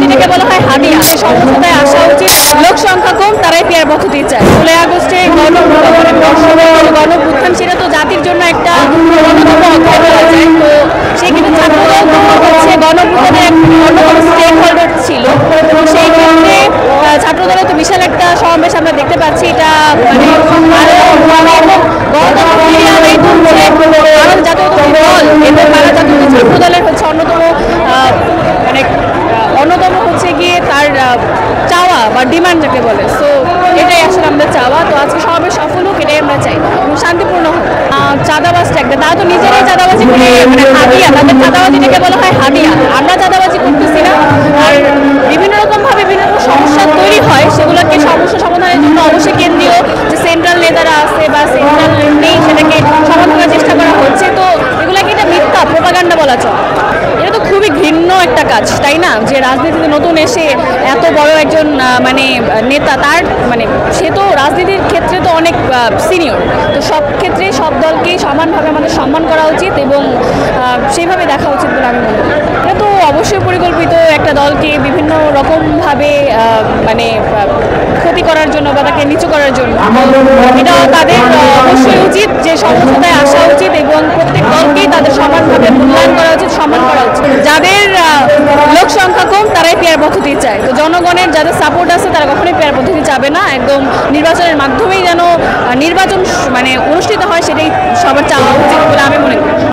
যেটাকে বলা হয় হাদিয়া, সেই সমঝোতায় আসা উচিত। লোক সংখ্যা কম, তারাই পিয়ার পদ্ধতি চায়। 16 আগস্টে গণঅভ্যুত্থান সেটা তো জাতির জন্য একটা অন্যতম অধ্যায় বলা যায়। তো সেই ক্ষেত্রে ছাত্রদল তো হচ্ছে গণঅভ্যুত্থানের অন্যতম স্টেক হোল্ডার ছিল। তো সেই ক্ষেত্রে ছাত্রদলও তো বিশাল একটা সমাবেশ আমরা দেখতে পাচ্ছি। এটা মানে গণতন্ত্র ফিরিয়ে আনাই তুলছে বাংলাদেশ জাতীয়তাবাদী দল এবং বাংলাদেশ জাতীয়তাবাদী ছাত্রদলের হচ্ছে অন্যতম হচ্ছে গিয়ে তার চাওয়া বা ডিমান্ড যাকে বলে। সো এটাই আসলে আমরা চাওয়া। তো আজকে সমাবেশ সফল হোক, এটাই আমরা চাই এবং শান্তিপূর্ণ হোক। চাঁদাবাজ একটা তারা তো নিজেরাই চাঁদাবাজি করে, হাদিয়া, তাদের চাঁদাবাজিটাকে বলা হয় হাদিয়া। আমরা চাঁদাবাজি করতেছি না। আর বিভিন্ন রকমভাবে বিভিন্ন সমস্যা তৈরি হয়, সেগুলোকে সমস্যা সমাধানের জন্য অবশ্যই কেন্দ্রীয় যে সেন্ট্রাল নেতারা আছে বা সেন্ট্রাল নেই, সেটাকে সমাধানের চেষ্টা করা হচ্ছে। তো এগুলোকে এটা মিথ্যা প্রোপাগান্ডা বলা চলে। এটা তো খুবই ঘৃণ্য একটা কাজ, তাই না? যে রাজনীতিতে নতুন এসে এত বড় একজন নেতা, তার সে তো রাজনীতির ক্ষেত্রে তো অনেক সিনিয়র। তো সব ক্ষেত্রে সব দলকেই সমানভাবে আমাদের সম্মান করা উচিত এবং সেইভাবে দেখা উচিত বলে আমি মনে করি। এটা তো অবশ্যই পরিকল্পিত, একটা দলকে বিভিন্ন রকমভাবে ক্ষতি করার জন্য বা তাকে নিচু করার জন্য। এটা তাদের অবশ্যই উচিত যে সমঝোতায় আসা উচিত এবং প্রত্যেক দলকেই তাদের সমানভাবে মূল্যায়ন করা উচিত, সম্মান করা উচিত। যাদের লোক সংখ্যা কম, তারাই পেয়ার পদ্ধতি চায়। তো জনগণের যাদের সাপোর্ট আছে তারা কখনোই পেয়ার পদ্ধতি চাবে না। একদম নির্বাচনের মাধ্যমেই যেন নির্বাচন অনুষ্ঠিত হয়, সেটাই সবার চাওয়া উচিত বলে আমি মনে করি।